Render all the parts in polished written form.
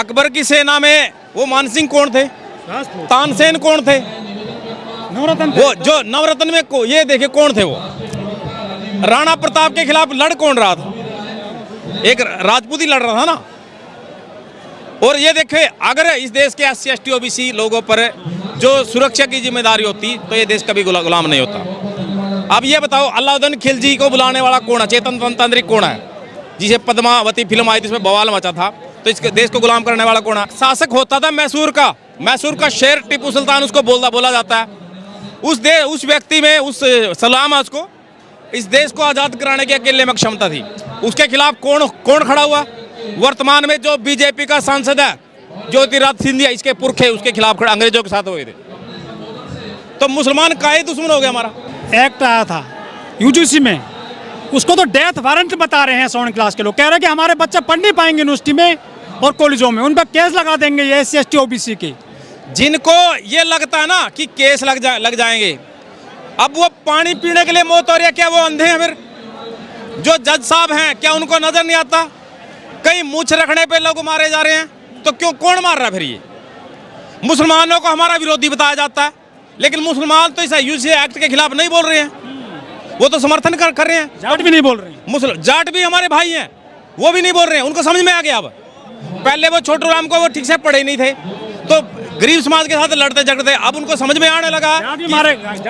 अकबर की सेना में वो मानसिंह कौन थे, तानसेन कौन थे, नवरत्न वो जो नवरत्न में ये देखिए कौन थे, वो राणा प्रताप के खिलाफ लड़ कौन रहा था, एक राजपूत ही लड़ रहा था ना। और ये देखे अगर इस देश के SC ST OBC लोगों पर जो सुरक्षा की जिम्मेदारी होती तो ये देश कभी गुलाम नहीं होता। अब ये बताओ अलाउद्दीन खिलजी को बुलाने वाला कौन है, चेतन तांत्रिक कौन है, जिसे पद्मावती फिल्म आई थी इसमें बवाल मचा था, तो इस देश को गुलाम करने वाला कौन है? शासक होता था मैसूर का शेर टीपू सुल्तान उसको बोला जाता है। उस व्यक्ति में उस सलाम है उसको, इस देश को आज़ाद कराने की अकेले में क्षमता थी। उसके खिलाफ कौन खड़ा हुआ? वर्तमान में जो बीजेपी का सांसद है ज्योतिरादित्य सिंधिया, इसके पुरखे उसके खिलाफ खड़े अंग्रेजों के साथ हुए थे। तो मुसलमान का ही दुश्मन हो गया हमारा। एक्ट आया था यूजीसी में, उसको तो डेथ वारंट बता रहे हैं 7वीं क्लास के लोग, कह रहे हैं कि हमारे बच्चे पढ़ नहीं पाएंगे यूनिवर्सिटी में और कॉलेजों में, उन पर केस लगा देंगे ये SC ST OBC के। जिनको ये लगता है ना कि केस लग जाएंगे, अब वो पानी पीने के लिए मौत हो रही है, क्या वो अंधे हैं? फिर जो जज साहब हैं क्या उनको नजर नहीं आता? कहीं मूछ रखने पे लोग मारे जा रहे हैं, तो क्यों कौन मार रहा है फिर? ये मुसलमानों को हमारा विरोधी बताया जाता है, लेकिन मुसलमान तो इस यूजीसी एक्ट के खिलाफ नहीं बोल रहे हैं, वो तो समर्थन कर रहे हैं। जाट भी नहीं बोल रहे हैं, जाट भी हमारे भाई हैं, वो भी नहीं बोल रहे हैं, उनको समझ में आ गया। अब पहले वो छोटू राम को वो ठीक से पढ़े नहीं थे, तो गरीब समाज के साथ लड़ते झगड़ते, अब उनको समझ में आने लगा। जाट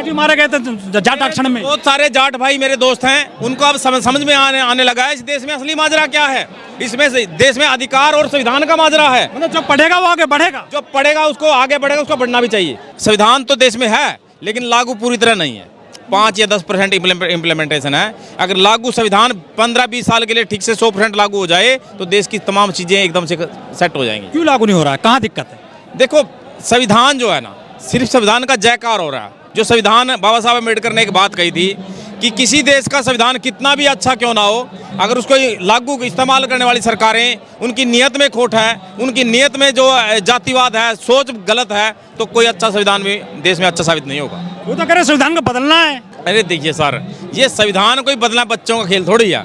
भी मारे गए थे जाट आरक्षण में। बहुत सारे जाट भाई मेरे दोस्त हैं, उनको अब समझ में आने लगा है इस देश में असली माजरा क्या है। इसमें देश में अधिकार और संविधान का माजरा है। मतलब जो पढ़ेगा वो आगे बढ़ेगा, जो पढ़ेगा उसको आगे बढ़ेगा, उसको बढ़ना भी चाहिए। संविधान तो देश में है लेकिन लागू पूरी तरह नहीं है, 5 या 10% इम्प्लीमेंटेशन है। अगर लागू संविधान 15-20 साल के लिए ठीक से 100% लागू हो जाए तो देश की तमाम चीजें एकदम से सेट हो जाएंगी। क्यों लागू नहीं हो रहा है, कहाँ दिक्कत है? देखो संविधान जो है ना, सिर्फ संविधान का जयकार हो रहा है। जो संविधान बाबा साहब अम्बेडकर ने एक बात कही थी कि किसी देश का संविधान कितना भी अच्छा क्यों ना हो, अगर उसको लागू इस्तेमाल करने वाली सरकारें उनकी नीयत में खोट है, उनकी नीयत में जो जातिवाद है, सोच गलत है, तो कोई अच्छा संविधान भी देश में अच्छा साबित नहीं होगा। वो तो कह रहे संविधान को बदलना है। अरे देखिए सर, ये संविधान कोई बदलना बच्चों का खेल थोड़ी है।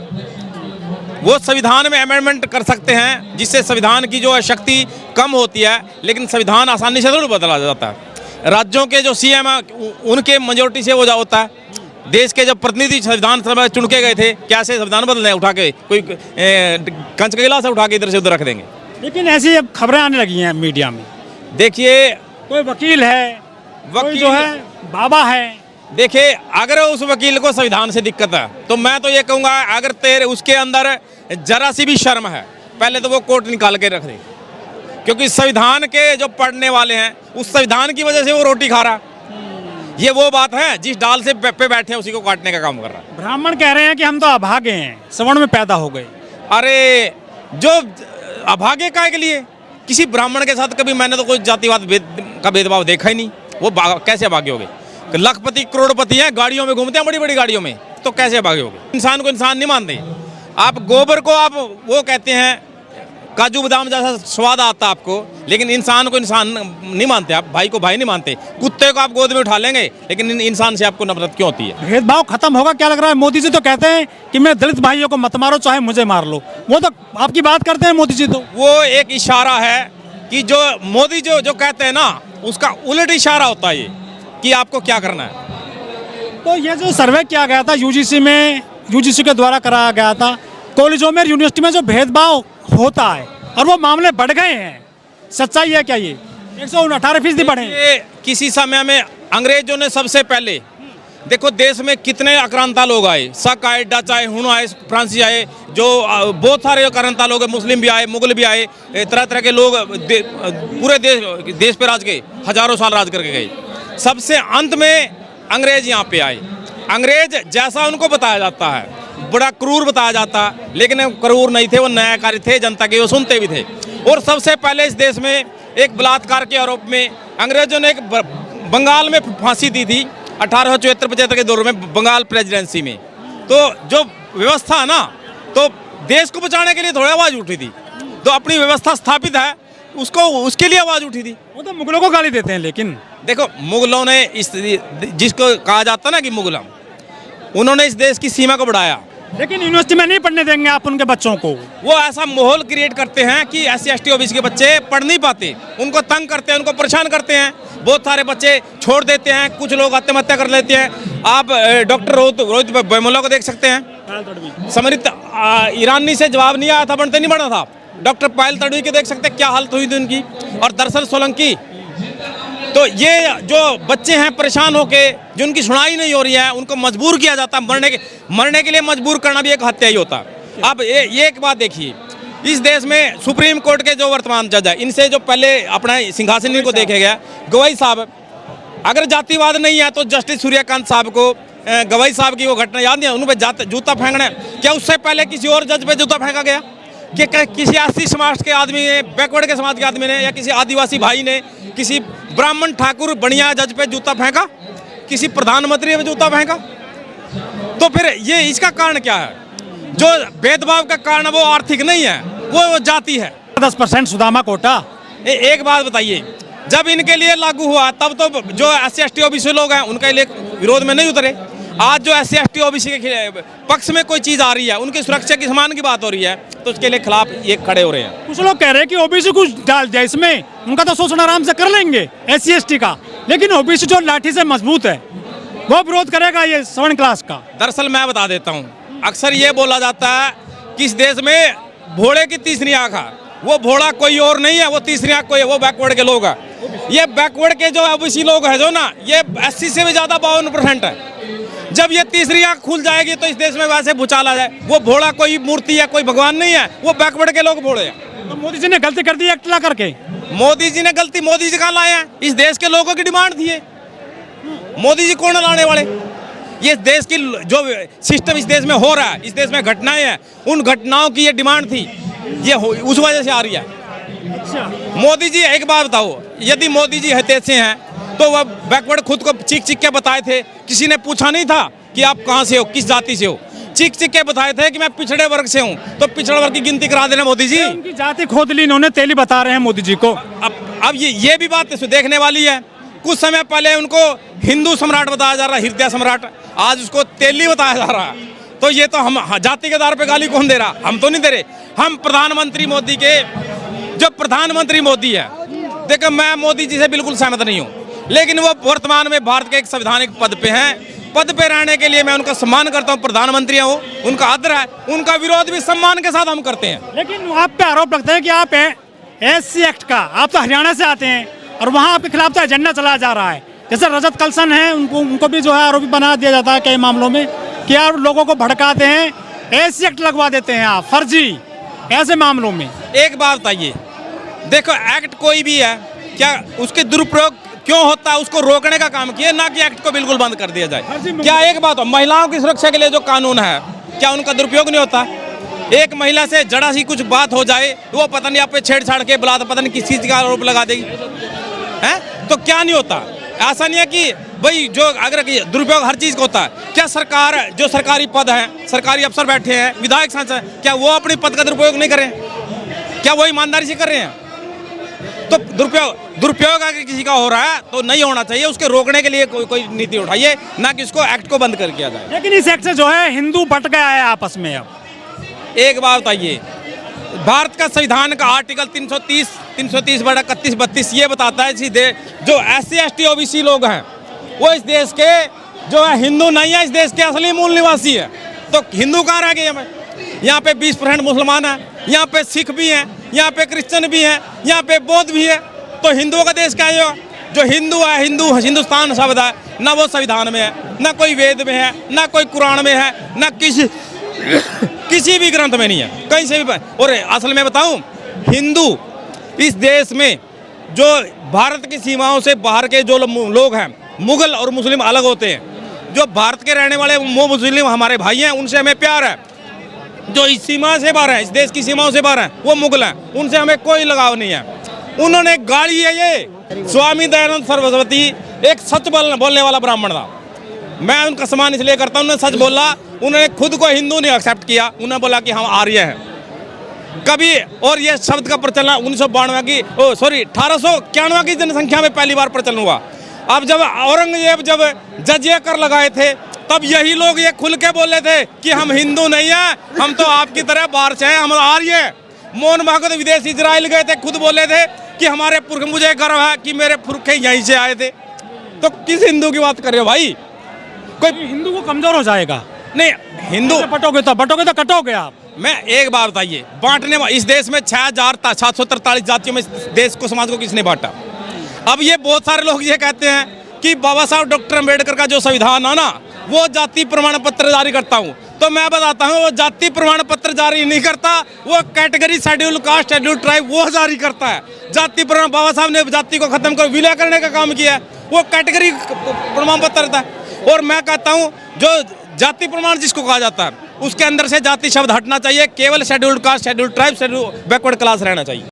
वो संविधान में अमेंडमेंट कर सकते हैं जिससे संविधान की जो शक्ति कम होती है, लेकिन संविधान आसानी से थोड़ी बदला जाता है। राज्यों के जो CM है उनके मेजोरिटी से वो होता है। देश के जब प्रतिनिधि संविधान सभा चुन के गए थे, कैसे संविधान बदले उठा के, कोई कंच का गिलास उठा के इधर से उधर रख देंगे। लेकिन ऐसी अब खबरें आने लगी हैं मीडिया में, देखिए कोई वकील है, कोई जो है बाबा है। देखिए अगर उस वकील को संविधान से दिक्कत है तो मैं तो ये कहूँगा, अगर तेरे उसके अंदर जरा सी भी शर्म है, पहले तो वो कोर्ट निकाल के रख दे, क्योंकि संविधान के जो पढ़ने वाले हैं उस संविधान की वजह से वो रोटी खा रहा है। ये वो बात है, जिस डाल से पे बैठे हैं उसी को काटने का काम कर रहा है। ब्राह्मण कह रहे हैं कि हम तो अभागे हैं, सवर्ण में पैदा हो गए। अरे जो अभागे काय के लिए? किसी ब्राह्मण के साथ कभी मैंने तो कोई जातिवाद का भेदभाव देखा ही नहीं। वो कैसे अभागे हो गए? लखपति करोड़पति हैं, गाड़ियों में घूमते हैं, बड़ी बड़ी गाड़ियों में, तो कैसे अभागे हो गए? इंसान को इंसान नहीं मानते आप। गोबर को आप वो कहते हैं काजू बादाम जैसा स्वाद आता है आपको, लेकिन इंसान को इंसान नहीं मानते आप, भाई को भाई नहीं मानते। कुत्ते को आप गोद में उठा लेंगे, लेकिन इंसान से आपको नफरत क्यों होती है? भेदभाव खत्म होगा क्या लग रहा है? मोदी जी तो कहते हैं कि मैं दलित भाइयों को मत मारो, चाहे मुझे मार लो। वो तो आपकी बात करते हैं मोदी जी, तो वो एक इशारा है कि जो मोदी जो कहते हैं ना, उसका उलट इशारा होता है ये कि आपको क्या करना है। तो ये जो सर्वे किया गया था यूजीसी के द्वारा कराया गया था, कॉलेजों में यूनिवर्सिटी में जो भेदभाव होता है और वो मामले बढ़ गए हैं, सच्चाई है क्या? ये 118% बढ़े। किसी समय में अंग्रेजों ने सबसे पहले, देखो देश में कितने आक्रांता लोग आए, शक आए, डच आए, हुन आए, फ्रांसीसी आए, जो बहुत सारे आक्रांता लोग हैं, मुस्लिम भी आए, मुगल भी आए, तरह तरह के लोग पूरे देश पे राज के हजारों साल राज करके गए। सबसे अंत में अंग्रेज यहाँ पे आए। अंग्रेज जैसा उनको बताया जाता है, बड़ा क्रूर बताया जाता, लेकिन वो क्रूर नहीं थे, वो न्यायकारी थे, जनता के वो सुनते भी थे। और सबसे पहले इस देश में एक बलात्कार के आरोप में अंग्रेजों ने एक बंगाल में फांसी दी थी 1874-75 के दौर में, बंगाल प्रेसिडेंसी में। तो जो व्यवस्था है ना, तो देश को बचाने के लिए थोड़ी आवाज़ उठी थी, तो अपनी व्यवस्था स्थापित है उसको, उसके लिए आवाज़ उठी थी। वो तो मुगलों को गाली देते हैं, लेकिन देखो मुगलों ने जिसको कहा जाता ना कि मुगलम, उन्होंने इस देश की सीमा को बढ़ाया। लेकिन यूनिवर्सिटी में नहीं पढ़ने देंगे आप उनके बच्चों को। वो ऐसा माहौल क्रिएट करते हैं कि SC ST OBC के बच्चे पढ़ नहीं पाते, उनको तंग करते हैं, उनको परेशान करते हैं। बहुत सारे बच्चे छोड़ देते हैं, कुछ लोग आत्महत्या कर लेते हैं। आप डॉक्टर रोहित वेमुला को देख सकते हैं, समृद्ध ईरानी से जवाब नहीं आया था, बनते नहीं बना था। डॉक्टर पायल तड़वी के देख सकते हैं क्या हालत हुई थी उनकी, और दरअसल सोलंकी। तो ये जो बच्चे हैं परेशान होके, जिनकी सुनाई नहीं हो रही है, उनको मजबूर किया जाता है, मरने के लिए मजबूर करना भी एक हत्या ही होता है। अब ये एक बात देखिए, इस देश में सुप्रीम कोर्ट के जो वर्तमान जज है, इनसे जो पहले अपना सिंहासन को देखे गया गवाई साहब, अगर जातिवाद नहीं है तो जस्टिस सूर्यकांत साहब को गवाई साहब की वो घटना याद नहीं है, उन पर जूता फेंकना, क्या उससे पहले किसी और जज पे जूता फेंका गया? कि किसी SC समाज के आदमी ने, बैकवर्ड के समाज के आदमी ने, या किसी आदिवासी भाई ने किसी ब्राह्मण ठाकुर बनिया जज पे जूता फेंका? किसी प्रधानमंत्री पे जूता फेंका? तो फिर ये इसका कारण क्या है? जो भेदभाव का कारण वो आर्थिक नहीं है, वो जाति है। 10% सुदामा कोटा। एक बात बताइए, जब इनके लिए लागू हुआ तब तो जो SC ST OBC लोग हैं उनके लिए विरोध में नहीं उतरे। आज जो SC ST OBC के पक्ष में कोई चीज आ रही है, उनकी सुरक्षा की सम्मान की बात हो रही है, तो उसके लिए खिलाफ ये खड़े हो रहे हैं। कुछ लोग कह रहे हैं कि OBC कुछ डाल दिया इसमें, उनका तो शोषण आराम से कर लेंगे SC ST का, लेकिन OBC जो लाठी से मजबूत है वो विरोध करेगा ये 7 क्लास का। दरअसल मैं बता देता हूँ, अक्सर ये बोला जाता है कि इस देश में भोले की तीसरी आंख है। वो भोला कोई और नहीं है, वो तीसरी आंख कोई है, वो बैकवर्ड के लोग हैं। ये बैकवर्ड के जो OBC लोग हैं जो ना, ये SC से भी ज्यादा 52% है। जब ये तीसरी आंख खुल जाएगी तो इस देश में वैसे भूचाल आ जाए। वो भोला कोई मूर्ति है, कोई भगवान नहीं है, वो बैकवर्ड के लोग भोले हैं। तो मोदी जी ने गलती कर दी एक्ट ला करके। मोदी जी ने गलती, मोदी जी कहाँ लाए हैं? इस देश के लोगों की डिमांड थी ये। मोदी जी कौन लाने वाले? ये देश की जो सिस्टम इस देश में हो रहा है, इस देश में घटनाएं हैं, उन घटनाओं की ये डिमांड थी, ये उस वजह से आ रही है। अच्छा, मोदी जी एक बात बताओ, यदि मोदी जी हितैषी हैं तो वह बैकवर्ड खुद को चीख चीख के बताए थे। किसी ने पूछा नहीं था कि आप कहाँ से हो, किस जाति से हो, चीख चीख के बताए थे कि मैं पिछड़े वर्ग से हूँ। तो पिछड़े वर्ग की गिनती करा देना मोदी जी। उनकी जाति खोद ली इन्होंने, तेली बता रहे हैं मोदी जी को। अब ये भी बात देखने वाली है। कुछ समय पहले उनको हिंदू सम्राट बताया जा रहा है, हृदय सम्राट, आज उसको तेली बताया जा रहा है। तो ये तो हम जाति के आधार पे गाली कौन दे रहा? हम तो नहीं दे रहे। हम प्रधानमंत्री मोदी के, जो प्रधानमंत्री मोदी है, देखो मैं मोदी जी से बिल्कुल सहमत नहीं हूँ, लेकिन वो वर्तमान में भारत के एक संवैधानिक पद पे हैं। पद पे रहने के लिए मैं उनका सम्मान करता हूँ, प्रधानमंत्री हैं वो, उनका आदर है। उनका विरोध भी सम्मान के साथ हम करते हैं। लेकिन आप पे आरोप लगता है कि आप SC एक्ट का, आप तो हरियाणा से आते हैं और वहाँ आपके खिलाफ तो एजेंडा चलाया जा रहा है। जैसे रजत कलसन है, उनको भी जो है आरोपी बना दिया जाता है कई मामलों में कि आप लोगों को भड़काते हैं, SC एक्ट लगवा देते हैं आप फर्जी, ऐसे मामलों में। एक बात बताइए, देखो एक्ट कोई भी है, क्या उसके दुरुपयोग क्यों होता है उसको रोकने का काम किया, ना कि एक्ट को बिल्कुल बंद कर दिया जाए। क्या एक बात हो, महिलाओं की सुरक्षा के लिए जो कानून है, क्या उनका दुरुपयोग नहीं होता? एक महिला से जरा सी कुछ बात हो जाए, वो पता नहीं आप पे छेड़छाड़ के बुला, पता नहीं किस चीज का आरोप लगा देगी, है? तो क्या नहीं होता? ऐसा नहीं है कि भाई जो अगर दुरुपयोग हर चीज का होता है। क्या सरकार, जो सरकारी पद है, सरकारी अफसर बैठे हैं, विधायक सांसद, क्या वो अपने पद का दुरुपयोग नहीं करें? क्या वो ईमानदारी से कर रहे हैं? तो दुरुपयोग अगर किसी का हो रहा है तो नहीं होना चाहिए, उसके रोकने के लिए कोई नीति उठाइए, ना कि इसको एक्ट को बंद कर दिया जाए। लेकिन इस एक्ट से जो है हिंदू बट गया है आपस में। अब एक बात बताइए, भारत का संविधान का आर्टिकल 330/31-32 ये बताता है जो SC ST OBC लोग हैं वो इस देश के जो है हिंदू नहीं है, इस देश के असली मूल निवासी है। तो हिंदू कहाँ रह गए? यहाँ पे 20% मुसलमान हैं, यहाँ पे सिख भी हैं, यहाँ पे क्रिश्चियन भी हैं, यहाँ पे बौद्ध भी है। तो हिंदुओं का देश क्या है? जो हिंदू है, हिंदुस्तान शब्द है, ना वो संविधान में है, ना कोई वेद में है, ना कोई कुरान में है, ना किसी भी ग्रंथ में नहीं है, कहीं से भी। और असल में बताऊं, हिंदू इस देश में जो भारत की सीमाओं से बाहर के जो लोग हैं, मुगल और मुस्लिम अलग होते हैं। जो भारत के रहने वाले वो मुस्लिम हमारे भाई हैं, उनसे हमें प्यार है। जो इस सीमा से बाहर है, इस देश की सीमाओं से बाहर है, वो मुगल हैं, उनसे हमें कोई लगाव नहीं है। उन्होंने गाड़ी है ये। स्वामी दयानंद सरस्वती एक सच बोलने वाला ब्राह्मण था, मैं उनका सम्मान इसलिए करता हूँ, उन्होंने सच बोला। उन्होंने खुद को हिंदू नहीं एक्सेप्ट किया, उन्होंने बोला कि हम आर्य हैं कभी। और ये शब्द का प्रचलन 1891 की जनसंख्या में पहली बार प्रचलन हुआ। अब जब औरंगजेब जब जजिया कर लगाए थे तब यही लोग ये खुल के बोले थे कि हम हिंदू नहीं हैं, हम तो आपकी तरह बाहर से हैं, हम आर्य हैं। मोहन भागवत विदेश इजराइल गए थे, खुद बोले थे कि हमारे पुरख, मुझे गर्व है कि मेरे पुरखे यहीं से आए थे। तो किस हिंदू की बात कर रहे हो भाई? कोई हिंदू को कमजोर हो जाएगा, नहीं हिंदू बटोगे तो कटोगे आप। मैं एक बात बताइए, बांटने इस देश में 6,743 जातियों में देश को, समाज को किसने बांटा? अब ये बहुत सारे लोग ये कहते हैं कि बाबा साहब डॉक्टर अम्बेडकर का जो संविधान है ना, वो जाति प्रमाण पत्र जारी करता हूँ। तो मैं बताता हूँ, वो जाति प्रमाण पत्र जारी नहीं करता, वो category schedule caste schedule tribe वो जारी करता है। जाति प्रमाण, बाबा साहब ने जाति को खत्म कर विलय करने का काम किया है, वो कैटेगरी प्रमाण पत्र रहता है। और मैं कहता हूँ, जो जाति प्रमाण जिसको कहा जाता है, उसके अंदर से जाति शब्द हटना चाहिए, केवल scheduled caste scheduled tribe schedule backward class रहना चाहिए।